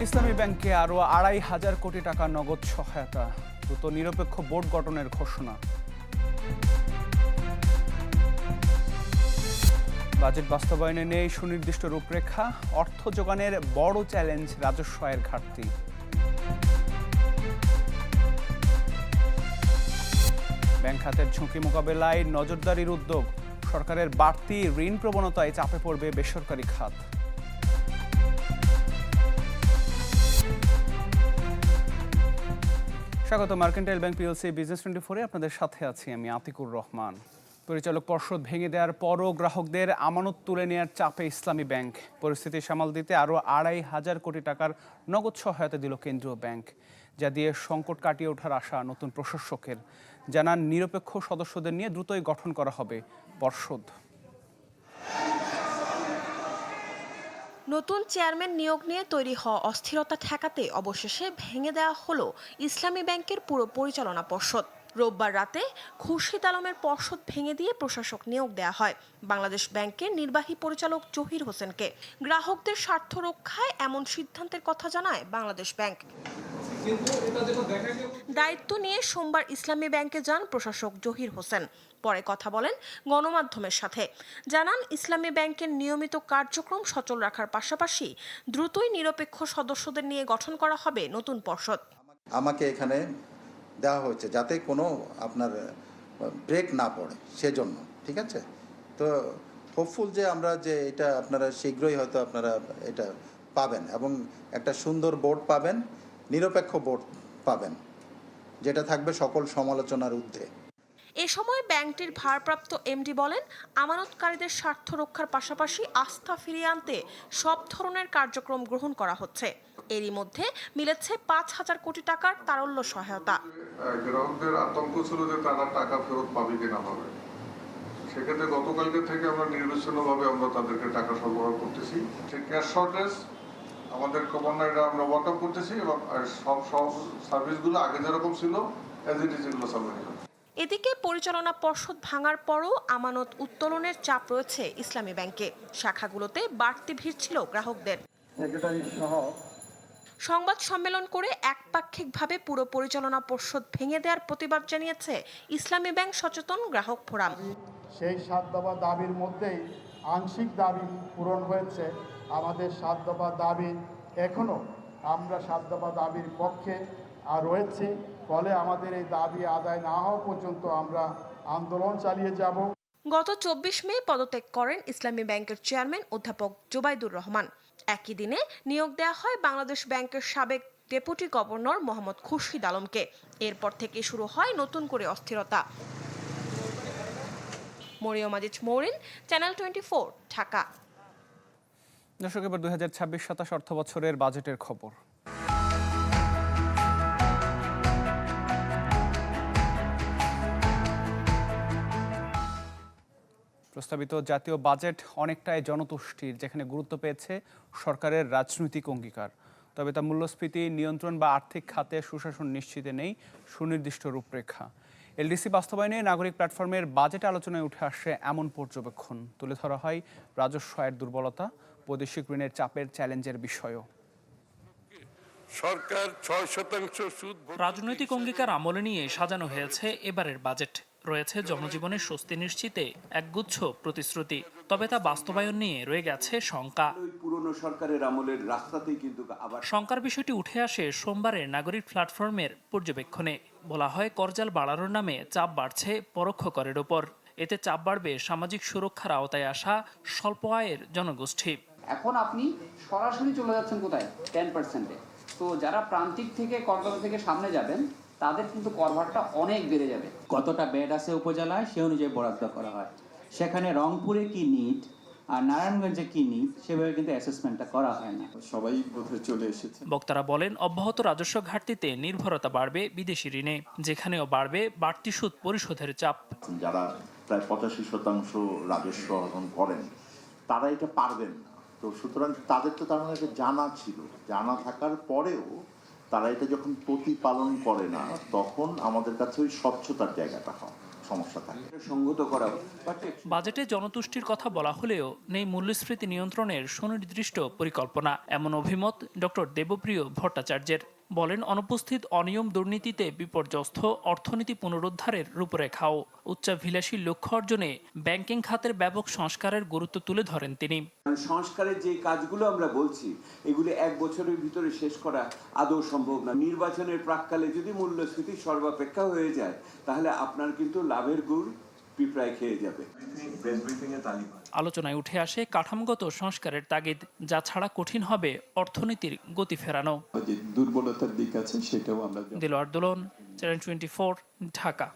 ইসলামী ব্যাংকে আরও ২,৫০০ কোটি টাকা নগদ সহায়তা, দ্রুত নিরপেক্ষ বোর্ড গঠনের ঘোষণা। বাজেট বাস্তবায়নে নেই সুনির্দিষ্ট রূপরেখা, অর্থ যোগানের বড় চ্যালেঞ্জ রাজস্ব আয়ের ঘাটতি। ব্যাংক খাতের ঝুঁকি মোকাবেলায় নজরদারির উদ্যোগ, সরকারের বাড়তি ঋণ প্রবণতায় চাপে পড়বে বেসরকারি খাত। স্বাগত মার্কেন্টাইল ব্যাংক পিএলসি বিজনেস 24-এ আপনাদের সাথে আছি আমি আতিকুর রহমান। পরিচালক পর্ষদ ভেঙে দেওয়ার পরও গ্রাহকদের আমানত তুলে নেওয়ার চাপে ইসলামী ব্যাংক। পরিস্থিতি সামাল দিতে আরও ২,৫০০ কোটি টাকার নগদ সহায়তা দিল কেন্দ্রীয় ব্যাংক, যা দিয়ে সংকট কাটিয়ে ওঠার আশা নতুন প্রশাসকের। জানান, নিরপেক্ষ সদস্যদের নিয়ে দ্রুতই গঠন করা হবে পর্ষদ। নতুন চেয়ারম্যান নিয়োগ নিয়ে তৈরি হওয়া অস্থিরতা ঠেকাতে অবশেষে ভেঙে দেওয়া হলো ইসলামী ব্যাংকের পুরো পরিচালনা পর্ষদ। রোববার রাতে খুরশিদ আলমের পর্ষদ ভেঙে দিয়ে প্রশাসক নিয়োগ দেওয়া হয় বাংলাদেশ ব্যাংকের নির্বাহী পরিচালক জহির হোসেনকে। গ্রাহকদের স্বার্থ রক্ষায় এমন সিদ্ধান্তের কথা জানায় বাংলাদেশ ব্যাংক। দায়িত্ব নিয়ে সোমবার ইসলামী ব্যাংকে যান প্রশাসক জহির হোসেন। পরে কথা বলেন গণমাধ্যমের সাথে। জানান, ইসলামী ব্যাংকের নিয়মিত কার্যক্রম সচল রাখার পাশাপাশি দ্রুতই নিরপেক্ষ সদস্যদের নিয়ে গঠন করা হবে নতুন পর্ষদ। আমাকে এখানে দেওয়া হয়েছে যাতে কোনো আপনার ব্রেক না পড়ে, সেজন্য। ঠিক আছে, তো হোপফুল যে আমরা যে এটা আপনারা শীঘ্রই হয়তো আপনারা এটা পাবেন এবং একটা সুন্দর বোর্ড পাবেন, নিরপেক্ষ বোর্ড পাবেন, যেটা থাকবে সকল সমালোচনার ঊর্ধ্বে। এ সময় ব্যাংকটির ভারপ্রাপ্ত এমডি বলেন, আমানতকারীদের স্বার্থ রক্ষার পাশাপাশি আস্থা ফিরিয়ে আনতে সব ধরনের কার্যক্রম গ্রহণ করা হচ্ছে। এরই মধ্যে মিলেছে ৫,০০০ কোটি টাকার তারল্য সহায়তা। গ্রাহকদের আতঙ্ক ছিল যে তারা টাকা ফেরত পাবে কিনা পাবে, সেক্ষেত্রে গতকালকে থেকে আমরা নির্বিচ্ছিন্নভাবে আমরা তাদেরকে টাকা সরবরাহ করতেছি। ক্যাশ শর্টেজ আমাদের ক্রমান্বয়ে আমরা ওয়ার্ক আপ করতেছি এবং সব সার্ভিসগুলো আগে যেরকম ছিল অ্যাজ ইট ইজ এগুলো চালু হয়ে যাবে। এদিকে পরিচালনা পর্ষদ ভাঙার পরও আমানত উত্তোলনের চাপ রয়েছে ইসলামী ব্যাংকে। শাখাগুলোতে বাড়তি ভিড় ছিল গ্রাহকদের। সংবাদ সম্মেলন করে একপাক্ষিকভাবে পুরো পরিচালনা পর্ষদ ভেঙে দেওয়ার প্রতিবাদ জানিয়েছে ইসলামী ব্যাংক সচেতন গ্রাহক ফোরাম। সেই ৭ দফা দাবির মধ্যেই আংশিক দাবি পূরণ হয়েছে। আমাদের ৭ দফা দাবি এখনো আমরা ৭ দফা দাবির পক্ষে রয়েছে। ফলে আমাদের এই দাবি আদায় না হওয়া পর্যন্ত আমরা আন্দোলন চালিয়ে যাব। গত ২৪ মে পদত্যাগ করেন ইসলামী ব্যাংকের চেয়ারম্যান অধ্যাপক জুবাইদুর রহমান। একই দিনে নিয়োগ দেওয়া হয় বাংলাদেশ ব্যাংকের সাবেক ডেপুটি গভর্নর মোহাম্মদ খুরশিদ আলমকে। এরপর থেকে শুরু হয় নতুন করে অস্থিরতা। মরিয়ম আজিজ মৌরিন, চ্যানেল 24, ঢাকা। দর্শক, এবার ২০২৬-২৭ অর্থ বছরের বাজেটের খবর। প্রস্তাবিত জাতীয় বাজেট অনেকটাই জনতুষ্টির, যেখানে গুরুত্ব পেয়েছে সরকারের রাজনৈতিক অঙ্গীকার। তবে তা মূল্যস্ফীতি নিয়ন্ত্রণ বা আর্থিক খাতে সুশাসন নিশ্চিতে নেই সুনির্দিষ্ট রূপরেখা। এলডিসি বাস্তবায়নে নাগরিক প্ল্যাটফর্মের বাজেট আলোচনায় উঠে আসে এমন পর্যবেক্ষণ। তুলে ধরা হয় রাজস্ব আয়ের দুর্বলতা, বৈদেশিক ঋণের চাপের চ্যালেঞ্জের বিষয়ও। সরকার ৬% সুদ। রাজনৈতিক অঙ্গীকার আমলে নিয়ে সাজানো হয়েছে এবারের বাজেট। রয়েছে জনজীবনের স্বস্তি নিশ্চিতে একগুচ্ছ প্রতিশ্রুতি, তবে তা বাস্তবায়ন নিয়ে রয়ে গেছে শঙ্কা। পুরনো সরকারের আমলের রাস্তাতেই কিন্তু আবার শঙ্কার বিষয়টি উঠে আসে সোমবারের নাগরিক প্ল্যাটফর্মের পর্যবেক্ষণে। বলা হয়, করজাল বাড়ানোর নামে চাপ বাড়ছে পরোক্ষ করের ওপর। এতে চাপ বাড়বে সামাজিক সুরক্ষার আওতায় আসা স্বল্প আয়ের জনগোষ্ঠী। এখন আপনি সরাসরি চলে যাচ্ছেন কোথায়? 10%-এ। তো যারা প্রান্তিক থেকে করদাতা থেকে সামনে যাবেন তাদের কিন্তু করভারটা অনেক বেড়ে যাবে। কতটা বেড আছে উপজেলায় সে অনুযায়ী বরাদ্দ করা হয়। সেখানে রংপুরে কি নিট আর নারায়ণগঞ্জে কি নিট সেভাবে কিন্তু অ্যাসেসমেন্টটা করা হয় না। সবাই বোধহয় চলে এসেছে। বক্তারা বলেন, অব্যাহত রাজস্ব ঘাটতিতে নির্ভরতা বাড়বে বিদেশি ঋণে, যেখানেও বাড়বে বাড়তি সুদ পরিশোধের চাপ। যারা প্রায় 85% রাজস্ব অর্জন করেন তারা এটা পারবেন না। তো সুতরাং তাদের তো তার মানে জানা ছিল, জানা থাকার পরেও তারা এটা যখন প্রতিপালন করে না, তখন আমাদের কাছে ওই স্বচ্ছতার জায়গাটা হয়। সমস্যা থাকে। সংগত করা বাজেটে জনতুষ্টির কথা বলা হলেও নেই মূল্যস্ফীতি নিয়ন্ত্রণের সুনির্দিষ্ট পরিকল্পনা, এমন অভিমত ডক্টর দেবপ্রিয় ভট্টাচার্যের। বলেন, অনুপস্থিত অনিয়ম দুর্নীতিতে বিপর্যস্ত অর্থনীতি পুনরুদ্ধারের রূপরেখাও উচ্চাভিলাষী লক্ষ্য অর্জনে ব্যাংকিং খাতের ব্যাপক সংস্কারের গুরুত্ব তুলে ধরেন তিনি। সংস্কারের যে কাজগুলো আমরা বলছি এগুলি 1 বছরের ভিতরে শেষ করা আদৌ সম্ভব না। নির্বাচনের প্রাক্কালে যদি মূল্যস্ফীতি সর্বাপেক্ষা হয়ে যায় তাহলে আপনার কিন্তু লাভের গুড় পিঁপড়ায় খেয়ে যাবে। আলোচনায় উঠে আসে কাঠামোগত সংস্কারের তাগিদ, যা ছাড়া কঠিন হবে অর্থনীতির গতি ফেরানো। যে দুর্বলতার দিক আছে সেটাও আমরা দিলওয়ার দোলন, চ্যানেল 24, ঢাকা।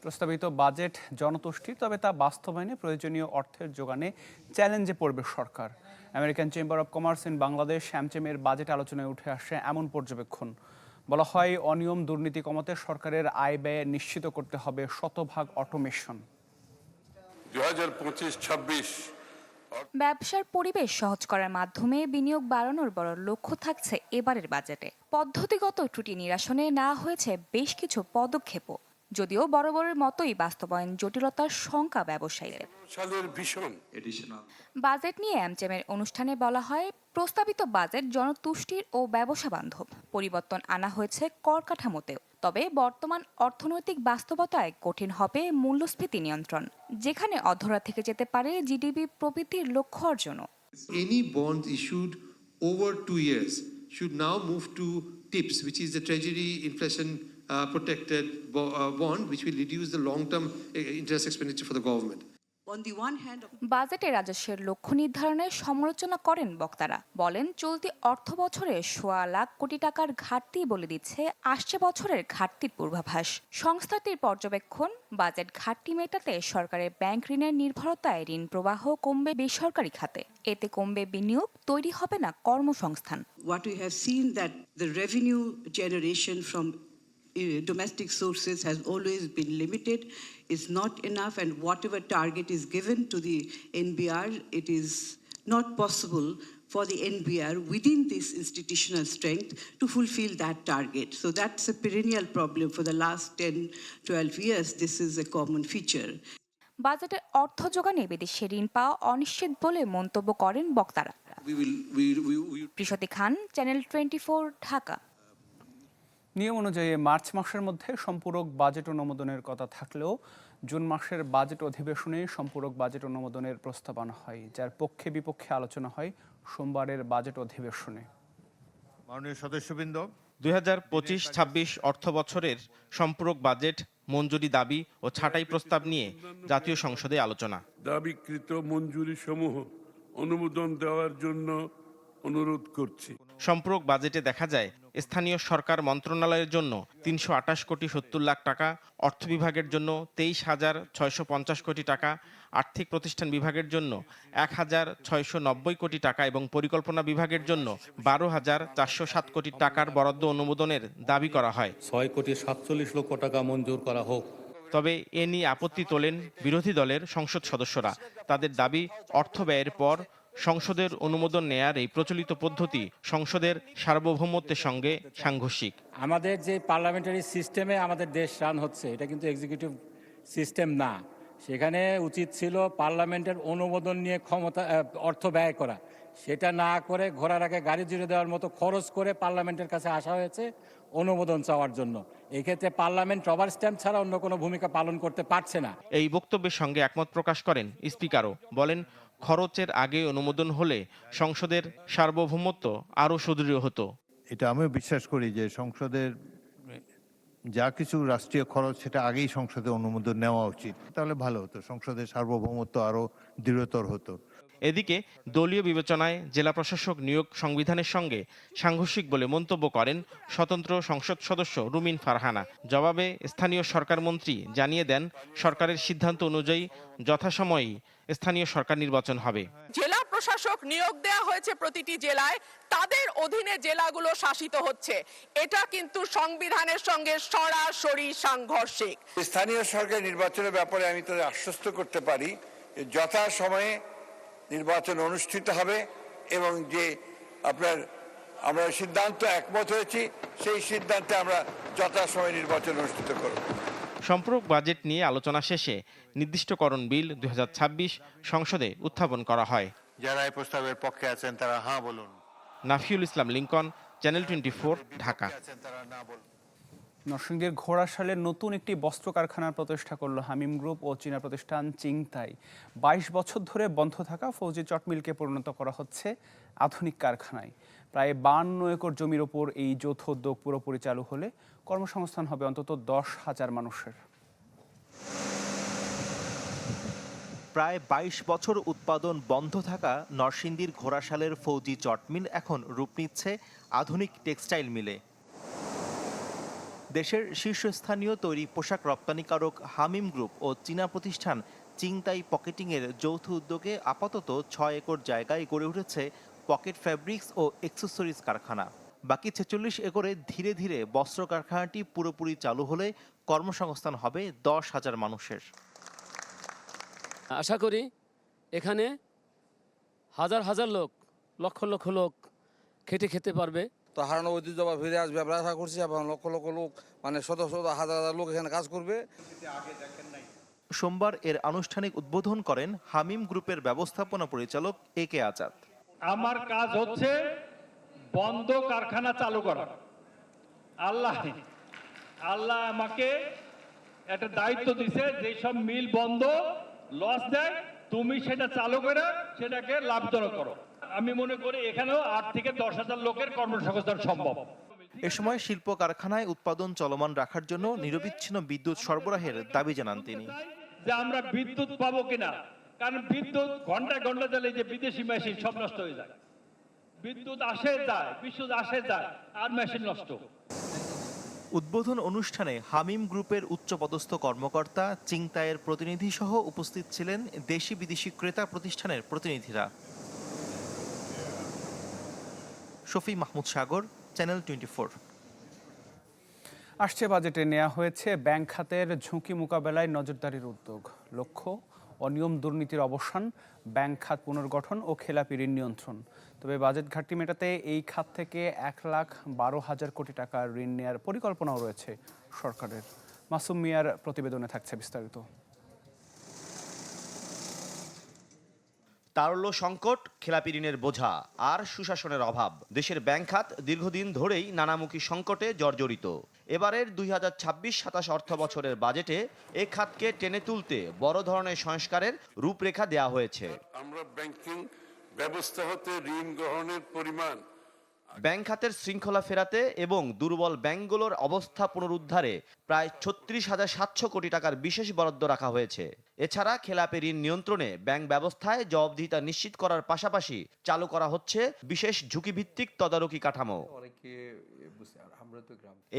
প্রস্তাবিত বাজেট জনতুষ্টি, তবে তা বাস্তবায়নে প্রয়োজনীয় অর্থের যোগানে চ্যালেঞ্জে পড়বে সরকার। American chamber of commerce in Bangladesh অ্যামচেমের বাজেট আলোচনায় উঠে আসে এমন পর্যবেক্ষণ। বলা হয়, অনিয়ম দুর্নীতি কমাতে সরকারের আয় ব্যয় নিশ্চিত করতে হবে শতভাগ অটোমেশন। 2025-26 ব্যবসার পরিবেশ সহজ করার মাধ্যমে বিনিয়োগ বাড়ানোর বড় লক্ষ্য থাকছে এবারের বাজেটে। পদ্ধতিগত ত্রুটি নিরসনে নেওয়া হয়েছে বেশ কিছু পদক্ষেপও, যদিও বরাবরের মতোই বাস্তবায়ন জটিলতার শঙ্কা ব্যবসায়ীদের। বাজেট নিয়ে অ্যামচেমের অনুষ্ঠানে বলা হয়, প্রস্তাবিত বাজেট জনতুষ্টির ও ব্যবসা বান্ধব। পরিবর্তন আনা হয়েছে কর কাঠামোতেও, তবে বর্তমান অর্থনৈতিক বাস্তবতায় কঠিন হবে মূল্যস্ফীতি নিয়ন্ত্রণ, যেখানে অধরা থেকে যেতে পারে জিডিপি প্রবৃদ্ধির লক্ষ্য অর্জনও। Any bonds issued over 2 years should now move to TIPS, which is the Treasury Inflation Protected Bond, which will reduce the long-term interest expenditure for the government. বাজেটে রাজস্বের লক্ষ্য নির্ধারণের সমালোচনা করেন বক্তারা। বলেন, চলতি অর্থ বছরে 1.25 লাখ কোটি টাকার ঘাটতি বলে দিচ্ছে আসছে বছরের ঘাটতির পূর্বাভাস। সংস্থাটির পর্যবেক্ষণ, বাজেট ঘাটতি মেটাতে সরকারের ব্যাংক ঋণের নির্ভরতায় ঋণ প্রবাহ কমবে বেসরকারি খাতে। এতে কমবে বিনিয়োগ, তৈরি হবে না কর্মসংস্থান। What we have seen that the revenue generation from domestic sources has always been limited, is not enough, and whatever target is given to the NBR, it is not possible for the NBR within this institutional strength to fulfill that target. So that's a perennial problem for the last 10-12 years. This is a common feature. বাজেটের অর্থ যোগানে বিদেশে ঋণ পাওয়া অনিশ্চিত বলে মন্তব্য করেন বক্তারা। প্রিশতি খান, চ্যানেল 24, ঢাকা। নিয়ম অনুযায়ী মার্চ মাসের মধ্যে সম্পূরক বাজেট অনুমোদনের কথা থাকলেও জুন মাসের বাজেট অধিবেশনে সম্পূরক বাজেট অনুমোদনের প্রস্তাব আনা হয়, যার পক্ষে বিপক্ষে আলোচনা হয় সোমবারের বাজেট অধিবেশনে। মাননীয় সদস্যবৃন্দ, 2025-26 অর্থ বছরের সম্পূরক বাজেট মঞ্জুরি দাবি ও ছাঁটাই প্রস্তাব নিয়ে জাতীয় সংসদে আলোচনা। দাবিকৃত মঞ্জুরি সমূহ অনুমোদন দেওয়ার জন্য অনুরোধ করছি। সম্পূরক বাজেটে দেখা যায়, স্থানীয় সরকার মন্ত্রণালয়ের জন্য 328 কোটি 70 লাখ টাকা, অর্থ বিভাগের জন্য 23,650 কোটি টাকা, আর্থিক প্রতিষ্ঠান বিভাগের জন্য 1,690 কোটি টাকা এবং পরিকল্পনা বিভাগের জন্য 12,407 কোটি টাকার বরাদ্দ অনুমোদনের দাবি করা হয়। 6,47 লক্ষ টাকা মঞ্জুর করা হোক। তবে এ নিয়ে আপত্তি তোলেন বিরোধী দলের সংসদ সদস্যরা। তাদের দাবি, অর্থ ব্যয়ের পর সংসদের অনুমোদন নেয়ার এই প্রচলিত পদ্ধতি সংসদের সার্বভৌমত্বের সঙ্গে সাংঘর্ষিক। আমাদের যে পার্লামেন্টারি সিস্টেমে আমাদের দেশ রান হচ্ছে, এটা কিন্তু এক্সিকিউটিভ সিস্টেম না। সেখানে উচিত ছিল পার্লামেন্টের অনুমোদন নিয়ে অর্থ ব্যয় করা। সেটা না করে ঘোড়ার আগে গাড়ি জুড়ে দেওয়ার মতো খরচ করে পার্লামেন্টের কাছে আসা হয়েছে অনুমোদন চাওয়ার জন্য। এই ক্ষেত্রে পার্লামেন্ট রবার স্ট্যাম্প ছাড়া অন্য কোনো ভূমিকা পালন করতে পারছে না। এই বক্তব্যের সঙ্গে একমত প্রকাশ করেন স্পিকারও। বলেন, খরচের আগে অনুমোদন হলে সংসদের সার্বভৌমত্ব আরও সুদৃঢ় হতো। এটা আমিও বিশ্বাস করি যে সংসদের যা কিছু রাষ্ট্রীয় খরচ সেটা আগেই সংসদে অনুমোদন নেওয়া উচিত, তাহলে ভালো হতো, সংসদের সার্বভৌমত্ব আরও দৃঢ়তর হতো। এদিকে দলীয় বিবেচনায় জেলা প্রশাসক নিয়োগ সংবিধানের সঙ্গে সাংঘর্ষিক বলে মন্তব্য করেন স্বতন্ত্র সংসদ সদস্য রুমিন ফারহানা। জবাবে স্থানীয় সরকার মন্ত্রী জানিয়ে দেন, সরকারের সিদ্ধান্ত অনুযায়ী যথাসময়েই স্থানীয় সরকার নির্বাচন হবে। জেলা প্রশাসক নিয়োগ দেওয়া হয়েছে প্রতিটি জেলায়, তাদের অধীনে জেলাগুলো শাসিত হচ্ছে। এটা কিন্তু সংবিধানের সঙ্গে সরাসরি সাংঘর্ষিক। স্থানীয় সরকার নির্বাচনের ব্যাপারে আমি তাদের আশ্বস্ত করতে পারি, যথাসময়ে নির্বাচন অনুষ্ঠিত হবে এবং যে আমরা সিদ্ধান্ত একমত হয়েছি সেই সিদ্ধান্তে আমরা যথাসময়ে নির্বাচন অনুষ্ঠিত করব। সম্পূরক বাজেট নিয়ে আলোচনা শেষে নির্দিষ্টকরণ বিল 2026 সংসদে উত্থাপন করা হয়। যারা এই প্রস্তাবের পক্ষে আছেন তারা হ্যাঁ বলুন। নাফিউল ইসলাম লিংকন, চ্যানেল 24, ঢাকা। নরসিংদীর ঘোড়াশালে নতুন একটি বস্ত্র কারখানার প্রতিষ্ঠা করল হামিম গ্রুপ ও চীনা প্রতিষ্ঠান চিংতাই। 22 বছর ধরে বন্ধ থাকা ফৌজি চট মিলকে পরিণত করা হচ্ছে আধুনিক কারখানায়। প্রায় 52 একর জমির ওপর এই যৌথ উদ্যোগ পুরোপুরি চালু হলে কর্মসংস্থান হবে অন্তত 10,000 মানুষের। প্রায় 22 বছর উৎপাদন বন্ধ থাকা নরসিংদীর ঘোড়াশালের ফৌজি চট মিল এখন রূপ নিচ্ছে আধুনিক টেক্সটাইল মিলে। দেশের শীর্ষস্থানীয় তৈরি পোশাক রপ্তানিকারক হামিম গ্রুপ ও চীনা প্রতিষ্ঠান চিংতাই পকেটিংয়ের যৌথ উদ্যোগে আপাতত 6 একর জায়গায় গড়ে উঠেছে পকেট ফ্যাব্রিক্স ও অ্যাক্সেসরিজ কারখানা। বাকি 46 একরে ধীরে ধীরে বস্ত্র কারখানাটি পুরোপুরি চালু হলে কর্মসংস্থান হবে 10,000 মানুষের। আশা করি এখানে হাজার হাজার লোক, লক্ষ লক্ষ লোক খেতে পারবে। তো হারানো ঐতিহ্য বা ফিরে আসবে আমরা আশা করছি, এবং লক্ষ লক্ষ লোক মানে শত শত হাজার হাজার লোক এখানে কাজ করবে। সোমবার এর আনুষ্ঠানিক উদ্বোধন করেন হামিম গ্রুপের ব্যবস্থাপনা পরিচালক AK আজাদ। আমার কাজ হচ্ছে বন্ধ কারখানা চালু করা। আল্লাহ আমাকে একটা দায়িত্ব দিছে, যেসব মিল বন্ধ লস দেয় তুমি সেটা চালু করে সেটাকে লাভজনক করো। আমি মনে করি এখানেও 8 থেকে 10,000 লোকের কর্মসংস্থান সম্ভব। এ সময় শিল্প কারখানায় উৎপাদন চলমান রাখার জন্য নিরবিচ্ছিন্ন বিদ্যুৎ সরবরাহের দাবি জানান তিনি। যে আমরা বিদ্যুৎ পাবো কিনা, কারণ বিদ্যুৎ ঘন্টায় ঘন্টা চলে, যে বিদেশি মেশিন সব নষ্ট হয়ে যায়। বিদ্যুৎ আসে যায়, বিদ্যুৎ আসে যায়, আর মেশিন নষ্ট। উদ্বোধন অনুষ্ঠানে হামিম গ্রুপের উচ্চপদস্থ কর্মকর্তা, চিংতাইয়ের প্রতিনিধি সহ উপস্থিত ছিলেন দেশি বিদেশি ক্রেতা প্রতিষ্ঠানের প্রতিনিধিরা। শফি মাহমুদ সাগর, চ্যানেল 24। আসছে বাজেটে নেওয়া হয়েছে ব্যাংক খাতের ঝুঁকি মোকাবেলায় নজরদারির উদ্যোগ। লক্ষ্য অনিয়ম দুর্নীতির অবসান, ব্যাংক খাত পুনর্গঠন ও খেলাপি ঋণ নিয়ন্ত্রণ। তবে বাজেট ঘাটতি মেটাতে এই খাত থেকে 1,12,000 কোটি টাকার ঋণ নেওয়ার পরিকল্পনাও রয়েছে সরকারের। মাসুম মিয়ার প্রতিবেদনে থাকছে বিস্তারিত। তারল্য সংকট, খেলাপি ঋণের বোঝা আর সুশাসনের অভাব। দেশের ব্যাংক খাত দীর্ঘদিন ধরেই নানামুখী সংকটে জর্জরিত। এবারের 2026-27 অর্থ বছরের বাজেটে এ খাতকে টেনে তুলতে বড় ধরনের সংস্কারের রূপরেখা দেয়া হয়েছে। আমরা ব্যাংকিং ব্যবস্থা হতে ঋণ গ্রহণের পরিমাণ, ব্যাংক খাতের শৃঙ্খলা ফেরাতে এবং দুর্বল ব্যাংকগুলোর অবস্থা পুনরুদ্ধারে প্রায় 36,700 কোটি টাকার বিশেষ বরাদ্দ রাখা হয়েছে। এছাড়া খেলাপি ঋণ নিয়ন্ত্রণে ব্যাংক ব্যবস্থায় জবাবদিহিতা নিশ্চিত করার পাশাপাশি চালু করা হচ্ছে বিশেষ ঝুঁকিভিত্তিক তদারকি কাঠামো।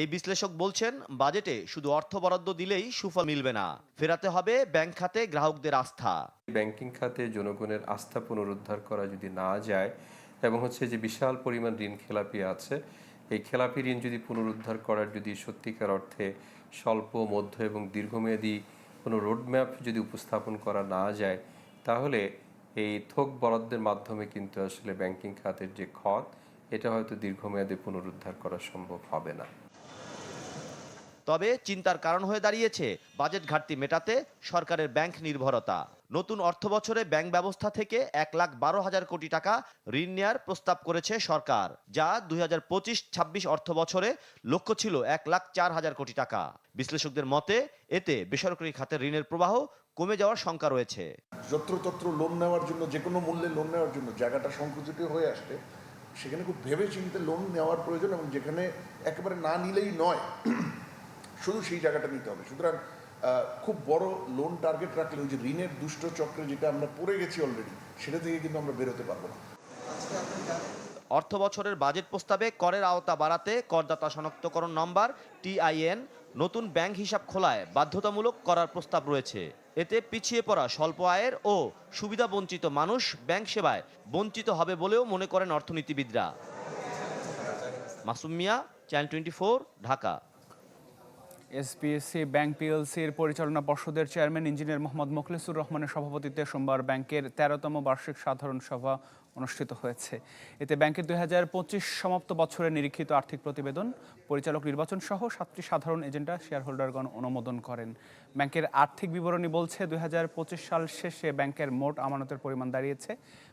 এই বিশ্লেষক বলছেন, বাজেটে শুধু অর্থ বরাদ্দ দিলেই সুফল মিলবে না, ফেরাতে হবে ব্যাংক খাতে গ্রাহকদের আস্থা। ব্যাংকিং খাতে জনগণের আস্থা পুনরুদ্ধার করা যদি না যায়, এবং হচ্ছে যে বিশাল পরিমাণ ঋণ খেলাপি আছে, এই খেলাপি ঋণ যদি পুনরুদ্ধার করার যদি সত্যিকার অর্থে স্বল্প, মধ্য এবং দীর্ঘমেয়াদী কোনো রোডম্যাপ যদি উপস্থাপন করা না যায়, তাহলে এই থোক বরাদ্দের মাধ্যমে কিন্তু আসলে ব্যাংকিং খাতের যে ক্ষত, এটা হয়তো দীর্ঘমেয়াদে পুনরুদ্ধার করা সম্ভব হবে না। তবে চিন্তার কারণ হয়ে দাঁড়িয়েছে বাজেট ঘাটতি মেটাতে সরকারের ব্যাংক নির্ভরতা। নতুন অর্থ বছরে ব্যাংক ব্যবস্থা থেকে 1,12,000 কোটি টাকা ঋণ নেওয়ার প্রস্তাব করেছে সরকার, যা 2025-26 অর্থ বছরে লক্ষ্য ছিল 1,04,000 কোটি টাকা। বিশ্লেষকদের মতে এতে বেসরকারি খাতের ঋণের প্রবাহ কমে যাওয়ার শঙ্কা রয়েছে। যত্রতত্র লোন নেওয়ার জন্য, যে কোনো মূল্যে লোন নেওয়ার জন্য জায়গাটা সংকুচিত হয়ে আসছে, সেখানে খুব ভেবে চিন্তে লোন নেওয়ার প্রয়োজন, এবং যেখানে একেবারে না নিলেই নয়, শুধু সেই জায়গাটা নিতে হবে। সুতরাং খুব বড় লোন টার্গেট রাখলে ওই যে ঋণের দুষ্ট চক্রে যেটা আমরা পড়ে গেছি অলরেডি, সেটা থেকে কিন্তু আমরা বেরোতে পারবো না। অর্থ বছরের বাজেট প্রস্তাবে করের আওতা বাড়াতে করদাতা শনাক্তকরণ নম্বর TIN, নতুন ব্যাংক হিসাব খোলায় বাধ্যতামূলক করার প্রস্তাব রয়েছে। এতে পিছিয়ে পড়া স্বল্প আয়ের ও সুবিধা বঞ্চিত মানুষ ব্যাংক সেবায় বঞ্চিত হবে বলেও মনে করেন অর্থনীতিবিদরা। মাসুম মিয়া, চ্যানেল 24, ঢাকা। SPSC ব্যাংক PLCর পরিচালনা পর্ষদের চেয়ারম্যান ইঞ্জিনিয়ার মোহাম্মদ মোখলেসুর রহমানের সভাপতিত্বে সোমবার ব্যাংকের 13তম বার্ষিক সাধারণ সভা অনুষ্ঠিত হয়েছে। এতে ব্যাংকের 2025 সমাপ্ত বছরের নিরীক্ষিত আর্থিক প্রতিবেদন, পরিচালক নির্বাচন সহ 7টি সাধারণ এজেন্ডা শেয়ারহোল্ডারগণ অনুমোদন করেন। ব্যাংকের আর্থিক বিবরণী বলছে 2025 সাল শেষে ব্যাংকের মোট আমানতের পরিমাণ দাঁড়িয়েছে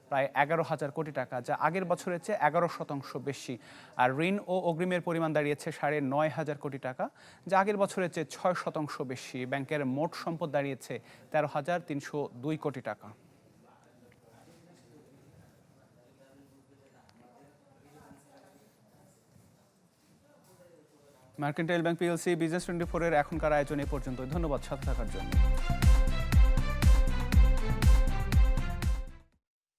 প্রায় 11,000 কোটি টাকা, যা আগের বছরের চেয়ে 11% বেশি। আর ঋণ ও অগ্রিমের পরিমাণ দাঁড়িয়েছে 9,500 কোটি টাকা, যা আগের বছরের চেয়ে 6% বেশি। ব্যাংকের মোট সম্পদ দাঁড়িয়েছে 13,302 কোটি টাকা। মার্কেন্টাইল ব্যাংক পিএলসি বিজনেস 24 এর এখনকার আয়োজন এ পর্যন্ত। ধন্যবাদ সাথে থাকার জন্য।